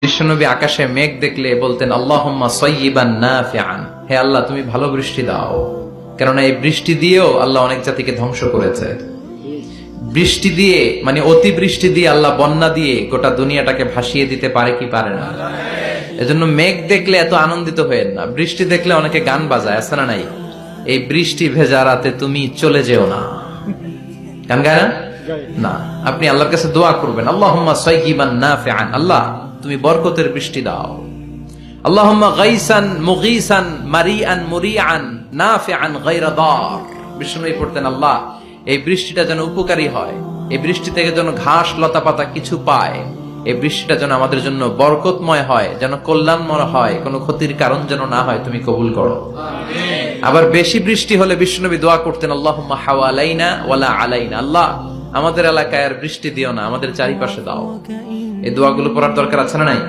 বিশ্বনবী আকাশে মেঘ দেখলে বলতেন আল্লাহুম্মা সাইয়্যিবান নাফিআন, হে আল্লাহ তুমি ভালো বৃষ্টি দাও। কেননা এই বৃষ্টি দিয়েও আল্লাহ অনেক জাতিকে ধ্বংস করেছে। বৃষ্টি দিয়ে মানে অতি বৃষ্টি দিয়ে আল্লাহ বন্যা দিয়ে গোটা দুনিয়াটাকে ভাসিয়ে দিতে পারে কি পারে না? এজন্য মেঘ দেখলে এত আনন্দিত হয়েন না। বৃষ্টি দেখলে অনেকে গান বাজায়, আছে না নাই? এই বৃষ্টি ভেজা রাতে তুমি চলে যেও না, গান গায় না? আপনি আল্লাহর কাছে দোয়া করবেন, আল্লাহুম্মা সাইয়্যিবান নাফিআন, আল্লাহ তুমি বরকতের বৃষ্টি দাও। আল্লাহুম্মা গাইসান মুগীসান মারিআন মুরিআন নাফিআন গায়রা দার। বিষ্ণুই পড়তেন, আল্লাহ এই বৃষ্টিটা যেন উপকারী হয়, এই বৃষ্টি থেকে যেন ঘাস লতা পাতা কিছু পায়, এই বৃষ্টিটা যেন আমাদের জন্য বরকতময় হয়, যেন কল্যাণময় হয়, কোনো ক্ষতির কারণ যেন না হয়, তুমি কবুল করো। আবার বেশি বৃষ্টি হলে বিষ্ণুনবী দোয়া করতেন, আল্লাহুম্মা হাওয়ালাইনা ওয়ালা আলাইনা, আল্লাহ আমাদের এলাকায় আর বৃষ্টি দিও না, আমাদের চারিপাশে দাও। এই দোয়াগুলো পড়ার দরকার আছে না নাই?